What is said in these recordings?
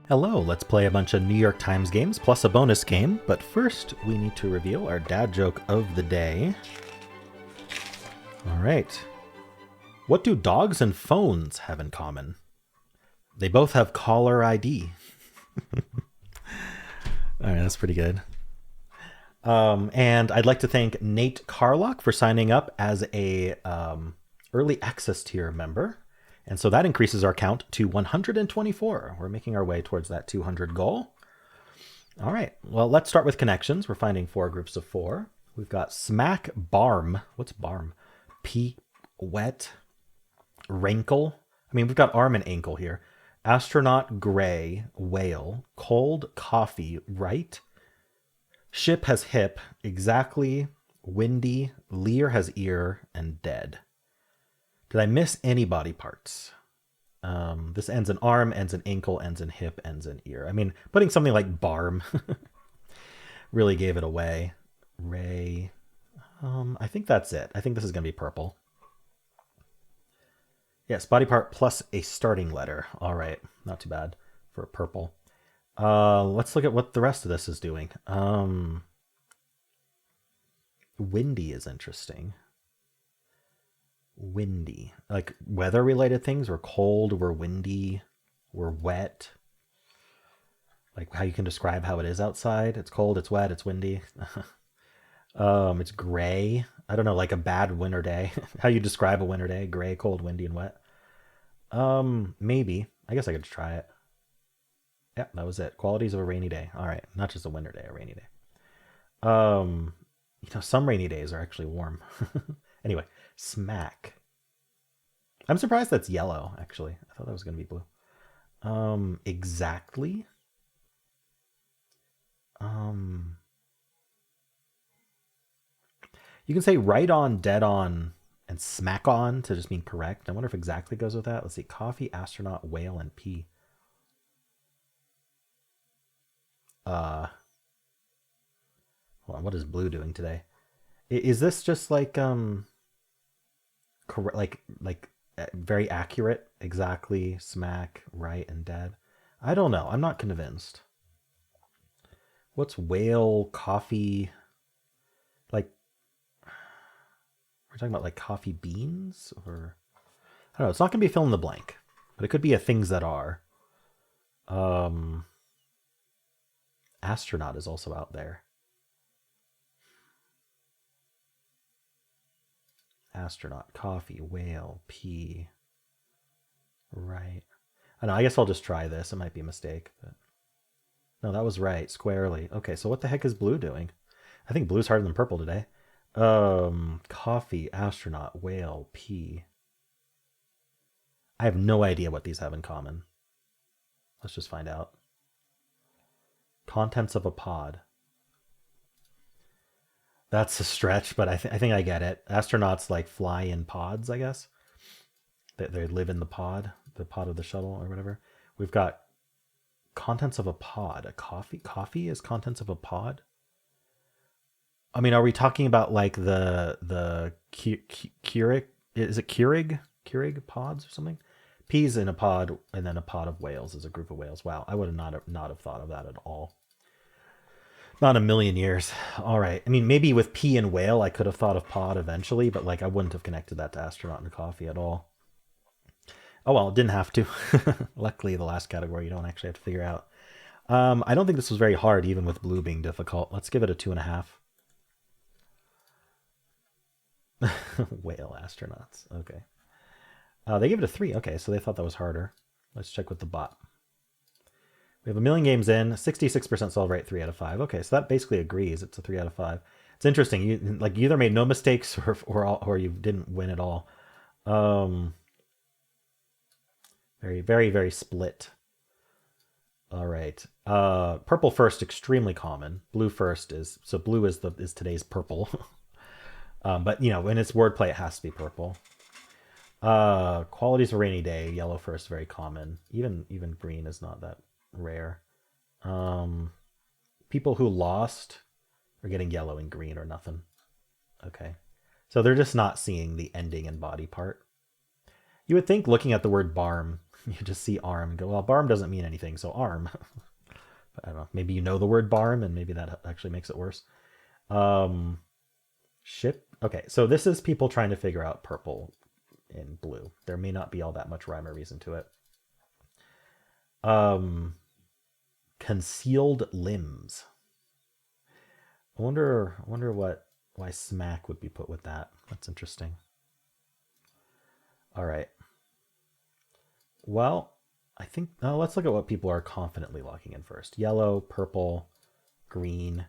Hello, let's play a bunch of New York Times games plus a bonus game, but first we need to reveal our dad joke of the day. All right. What do dogs and phones have in common? They both have caller ID. All right, that's pretty good. And I'd like to thank Nate Carlock for signing up as a early access tier member. And so that increases our count to 124. We're making our way towards that 200 goal. All right, well, let's start with connections. We're finding 4 groups of 4. We've got Smack Barm. What's Barm? P, Wet, Wrinkle. I mean, we've got arm and ankle here. Astronaut, Gray, Whale, Cold, Coffee, Right. Ship has hip, exactly, windy, Lear has ear, and dead. Did I miss any body parts? This ends in arm, ends in ankle, ends in hip, ends in ear. I mean, putting something like barm really gave it away. Ray. I think that's it. I think this is going to be purple. Yes, body part plus a starting letter. All right, not too bad for purple. Let's look at what the rest of this is doing. Windy is interesting. Windy, like weather related things. We're cold, we're windy, we're wet. Like how you can describe how it is outside. It's cold, it's wet, it's windy. It's gray. I don't know, like a bad winter day. How you describe a winter day: gray, cold, windy, and wet. Maybe. I guess I could try it. Yeah, that was it. Qualities of a rainy day. All right, not just a winter day, a rainy day. Some rainy days are actually warm. Anyway, smack. I'm surprised that's yellow, actually. I thought that was going to be blue. Exactly. You can say right on, dead on, and smack on to just mean correct. I wonder if exactly goes with that. Let's see. Coffee, astronaut, whale, and pea. Hold on, what is blue doing today? Is this just like correct, like very accurate? Exactly, smack, right, and dead. I don't know. I'm not convinced. What's whale, coffee? Like, we're talking about like coffee beans, or I don't know. It's not going to be fill in the blank, but it could be a things that are. Astronaut is also out there. Astronaut, coffee, whale, pea. Right. I know, I guess I'll just try this. It might be a mistake, but no, that was right. Squarely. Okay, so what the heck is blue doing? I think blue's harder than purple today. Coffee, astronaut, whale, pea. I have no idea what these have in common. Let's just find out. Contents of a pod. That's a stretch, but I think I get it. Astronauts like fly in pods, I guess. They live in the pod of the shuttle or whatever. We've got contents of a pod. A coffee. Coffee is contents of a pod. I mean, are we talking about like the Keurig? Is it Keurig pods or something? Peas in a pod, and then a pod of whales is a group of whales. Wow, I would have not have thought of that at all. Not a million years. All right. I mean, maybe with pea and whale, I could have thought of pod eventually, but like I wouldn't have connected that to astronaut and coffee at all. Oh well, didn't have to. Luckily, the last category you don't actually have to figure out. I don't think this was very hard, even with blue being difficult. Let's give it a 2.5. Whale astronauts. Okay. They give it a 3. Okay, so they thought that was harder. Let's check with the bot. We have a million games in, 66% solve rate, 3 out of 5. Okay, so that basically agrees. It's a 3 out of 5. It's interesting. You either made no mistakes or you didn't win at all. Very, very, very split. All right. Purple first, extremely common. Blue first is blue is today's purple. But when it's wordplay, it has to be purple. Qualities of a rainy day, yellow first, very common. Even green is not that rare. People who lost are getting yellow and green or nothing. Okay. So they're just not seeing the ending and body part. You would think looking at the word barm, You just see arm and go, well, barm doesn't mean anything, so arm. But I don't know. Maybe you know the word barm, and maybe that actually makes it worse. Ship. Okay, so this is people trying to figure out purple and blue. There may not be all that much rhyme or reason to it. Concealed limbs. I wonder why smack would be put with that. That's interesting. All right. Well, I think let's look at what people are confidently locking in first. Yellow, purple, green.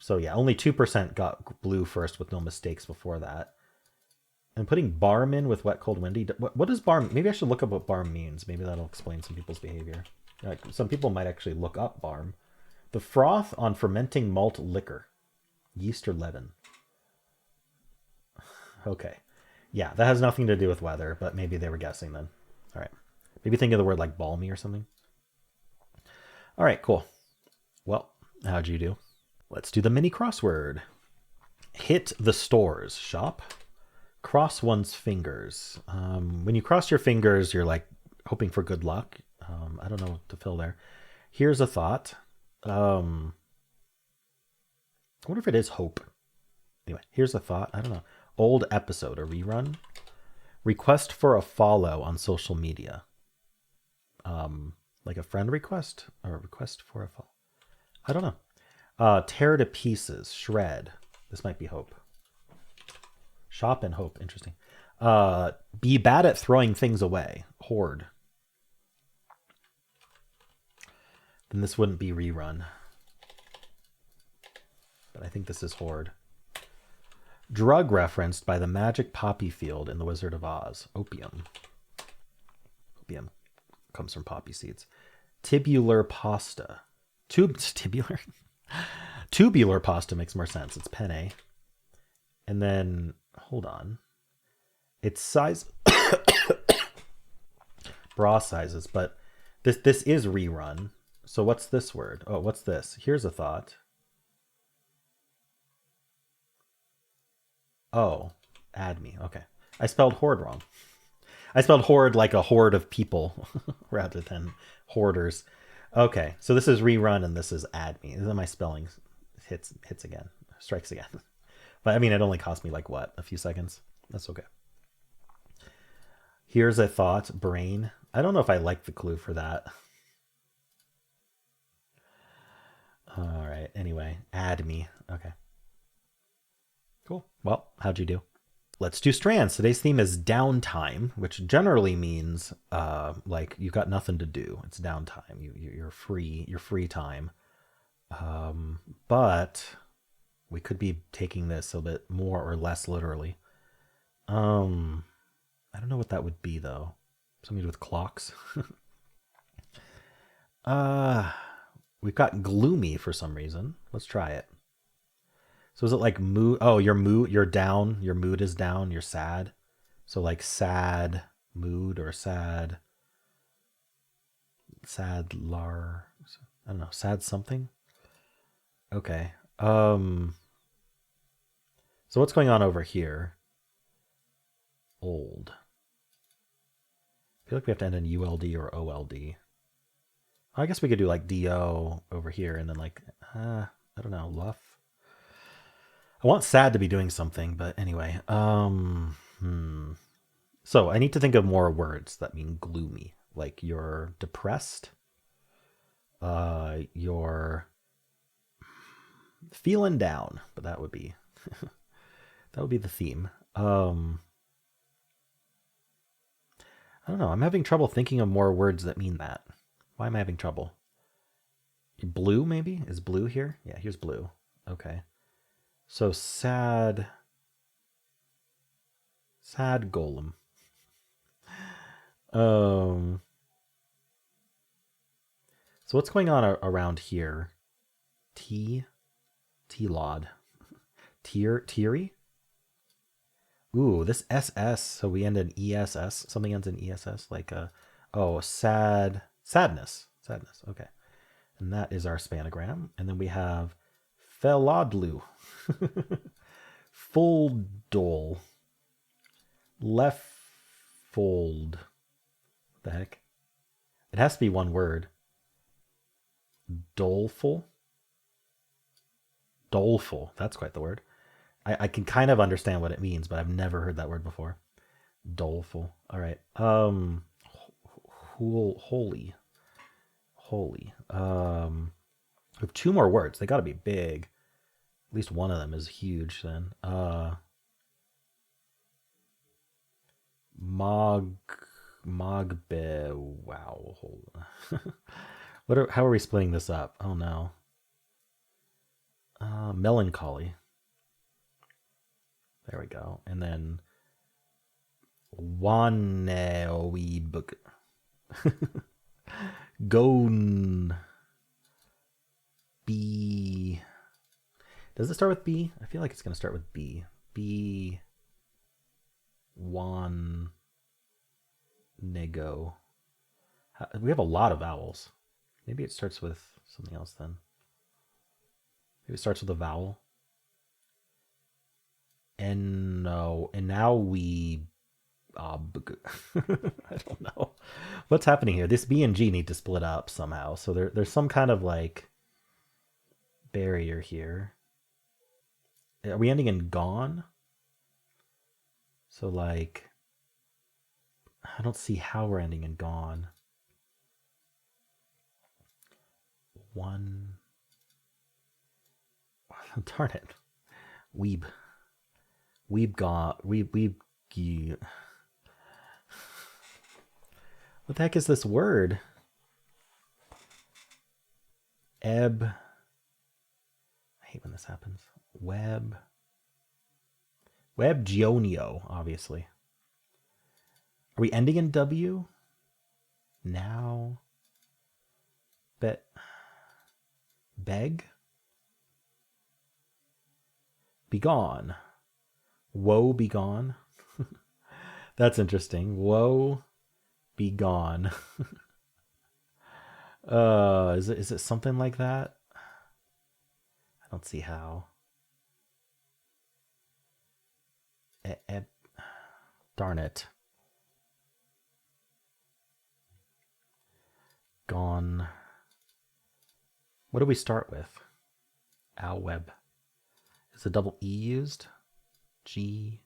So yeah, only 2% got blue first with no mistakes before that. And putting barm in with wet, cold, windy. What does barm? Maybe I should look up what barm means. Maybe that'll explain some people's behavior. Like, some people might actually look up barm. The froth on fermenting malt liquor, yeast or leaven. Okay. Yeah, that has nothing to do with weather, but maybe they were guessing then. All right. Maybe think of the word like balmy or something. All right, cool. Well, how'd you do? Let's do the mini crossword. Hit the stores. Shop. Cross one's fingers. When you cross your fingers, you're like hoping for good luck. I don't know what to fill there. Here's a thought. I wonder if it is hope. Anyway, here's a thought. I don't know. Old episode, a rerun. Request for a follow on social media. Like a friend request or a request for a follow. I don't know. Tear to pieces, shred. This might be hope. Shop and hope. Interesting. Be bad at throwing things away. Hoard. Then this wouldn't be rerun. But I think this is hoard. Drug referenced by the magic poppy field in The Wizard of Oz. Opium. Opium comes from poppy seeds. Tubular pasta. Tubular? Tubular pasta makes more sense. It's penne. And then, hold on. It's size... bra sizes, but this is rerun. So what's this word? Oh, what's this? Here's a thought. Oh, add me. Okay. I spelled hoard wrong. I spelled hoard like a horde of people rather than hoarders. Okay, so this is rerun and this is add me. Then my spelling hits again, strikes again. But I mean, it only cost me like what, a few seconds? That's okay. Here's a thought, brain. I don't know if I like the clue for that. All right, anyway, add me. Okay. Cool. Well, how'd you do? Let's do strands. Today's theme is downtime, which generally means like you've got nothing to do. It's downtime. You're free. You're free time. But we could be taking this a bit more or less literally. I don't know what that would be though. Something to do with clocks. We've got gloomy for some reason. Let's try it. So is it like mood? Oh, you're down. Your mood is down. You're sad. So like sad mood or sad I don't know, sad something. Okay. So what's going on over here? Old. I feel like we have to end in ULD or OLD. I guess we could do like DO over here and then like, I don't know, luff. I want sad to be doing something, but anyway. So I need to think of more words that mean gloomy. Like you're depressed. You're feeling down, but that would be the theme. I don't know. I'm having trouble thinking of more words that mean that. Why am I having trouble? Blue, maybe? Is blue here? Yeah, here's blue. Okay. So sad golem. So what's going on around here? T-Lod. Teary? Ooh, this SS, so we end in ESS. Something ends in ESS, like sadness. Okay. And that is our spanogram. And then we have Felodlu. Full dole. Left fold. the heck? It has to be one word. Doleful? Doleful. That's quite the word. I can kind of understand what it means, but I've never heard that word before. Doleful. All right. Holy. Holy. We have two more words. They got to be big. At least one of them is huge then. Mogbe. Wow. Hold on. How are we splitting this up? Oh no. Melancholy. There we go. And then Waneweebuk. Gon. B. Does it start with B? I feel like it's going to start with B. B. Wan. Nego. We have a lot of vowels. Maybe it starts with something else then. Maybe it starts with a vowel. And no. And now we... I don't know. What's happening here? This B and G need to split up somehow. So there's some kind of like barrier here. Are we ending in gone? So like, I don't see how we're ending in gone. One. Darn it. Weeb. Weeb gone. Weeb. What the heck is this word? Ebb. I hate when this happens. Webgionio, obviously. Are we ending in W? Now? Beg? Begone. Woe begone. That's interesting. Woe begone. Is it something like that? I don't see how. Darn it. Gone. What do we start with? Web. Is a double E used? G.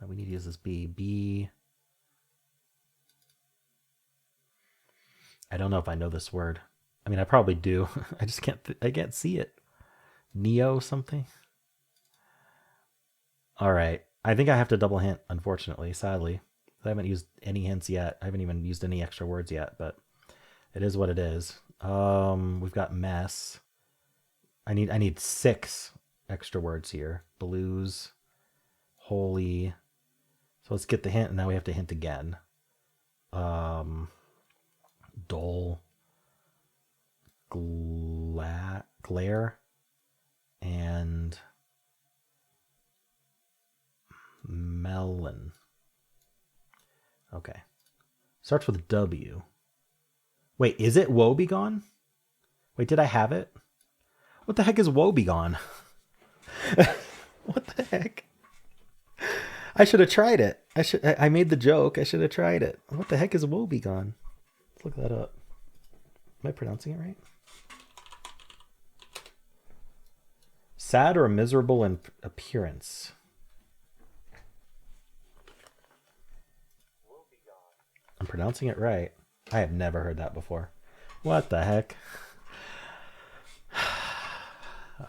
No, we need to use this B. B. I don't know if I know this word. I mean, I probably do. I just I can't see it. Neo something? All right. I think I have to double hint, unfortunately, sadly. I haven't used any hints yet. I haven't even used any extra words yet, but it is what it is. We've got mess. I need 6 extra words here. Blues, holy. So let's get the hint, and now we have to hint again. Dull, glare, and melon. Okay. Starts with W. Wait, is it woe begone? Wait, did I have it? What the heck is woe begone? What the heck? I should have tried it. I made the joke. I should have tried it. What the heck is woe begone? Let's look that up. Am I pronouncing it right? Sad or miserable in appearance. I'm pronouncing it right. I have never heard that before. What the heck?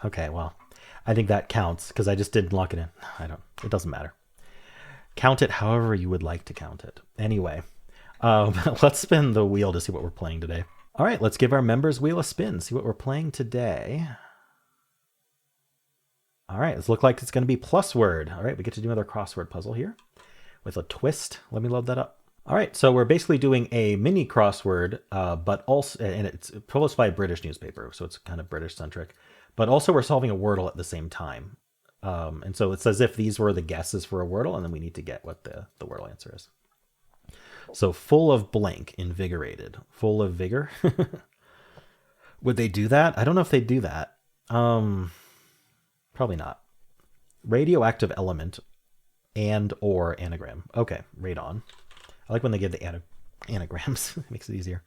Okay, well, I think that counts because I just didn't lock it in. It doesn't matter. Count it however you would like to count it. Anyway, let's spin the wheel to see what we're playing today. All right, let's give our members wheel a spin, see what we're playing today. All right, this looks like it's going to be plus word. All right, we get to do another crossword puzzle here with a twist. Let me load that up. All right, so we're basically doing a mini crossword, but also, and it's published by a British newspaper, so it's kind of British centric, but also we're solving a wordle at the same time. And so it's as if these were the guesses for a wordle, and then we need to get what the wordle answer is. So full of blank, invigorated, full of vigor. Would they do that? I don't know if they do that. Probably not. Radioactive element and or anagram. Okay, radon. I like when they give the anagrams. It makes it easier.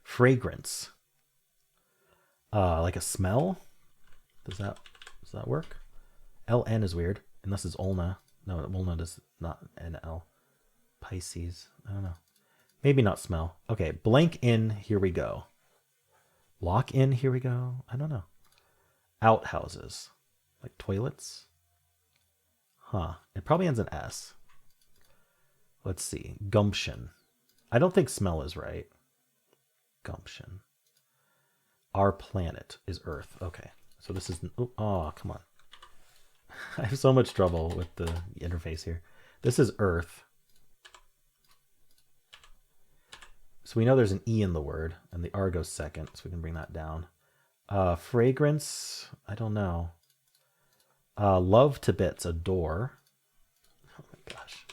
Fragrance. Like a smell? Does that work? LN is weird, unless it's ulna. No, ulna does not NL. Pisces. I don't know. Maybe not smell. Okay, blank in, here we go. Lock in, here we go. I don't know. Outhouses. Like toilets? Huh. It probably ends in S. Let's see. Gumption. I don't think smell is right. Gumption. Our planet is Earth. Okay. So this is... Oh, come on. I have so much trouble with the interface here. This is Earth. So we know there's an E in the word, and the R goes second, so we can bring that down. Fragrance, I don't know. Love to bits, adore. Oh my gosh.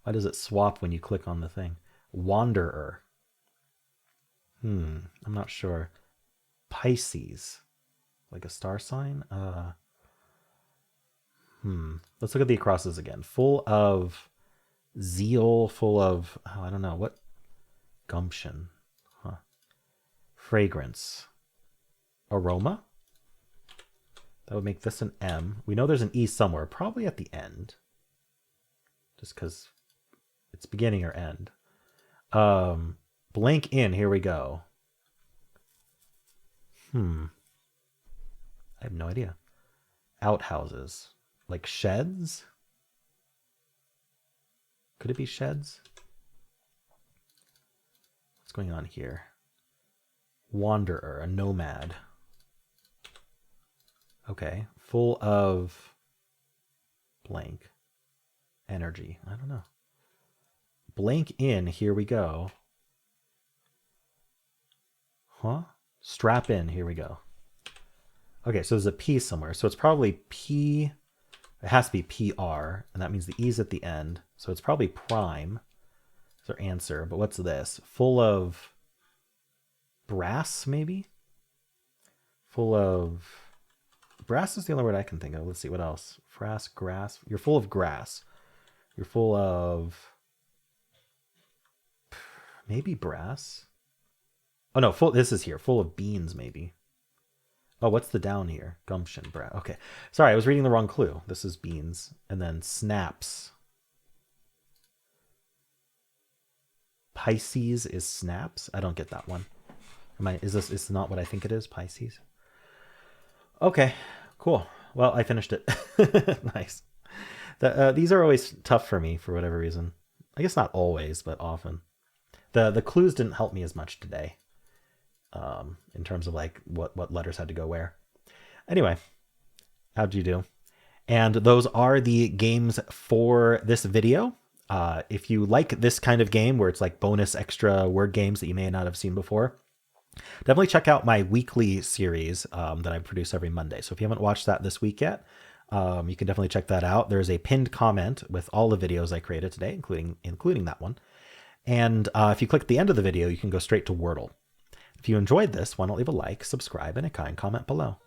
Why does it swap when you click on the thing? Wanderer. I'm not sure. Pisces. Like a star sign? Let's look at the acrosses again. Full of zeal, full of, oh, I don't know, what? Gumption. Huh. Fragrance. Aroma. That would make this an M. We know there's an E somewhere, probably at the end. Just because it's beginning or end. Blank in, here we go. I have no idea. Outhouses. Like sheds? Could it be sheds? What's going on here? Wanderer, a nomad. Okay. Full of blank. Energy. I don't know. Blank in, here we go. Huh? Strap in, here we go. Okay, so there's a P somewhere. So it's probably P. It has to be PR, and that means the E's at the end. So it's probably prime. That's our answer. But what's this? Full of brass, maybe? Full of... Brass is the only word I can think of. Let's see, what else? Frass, grass. You're full of grass. You're full of... Maybe brass? Oh, no, full. This is here. Full of beans, maybe. Oh, what's the down here? Gumption, brass. Okay. Sorry, I was reading the wrong clue. This is beans. And then snaps. Pisces is snaps? I don't get that one. Is this not what I think it is? Pisces? Okay, cool. Well, I finished it. Nice. These are always tough for me for whatever reason. I guess not always, but often. The clues didn't help me as much today. In terms of like what letters had to go where. Anyway, how'd you do? And those are the games for this video. If you like this kind of game where it's like bonus extra word games that you may not have seen before, definitely check out my weekly series that I produce every Monday. So if you haven't watched that this week yet, you can definitely check that out. There's a pinned comment with all the videos I created today, including that one. And if you click at the end of the video, you can go straight to Wordle. If you enjoyed this, why not leave a like, subscribe, and a kind comment below.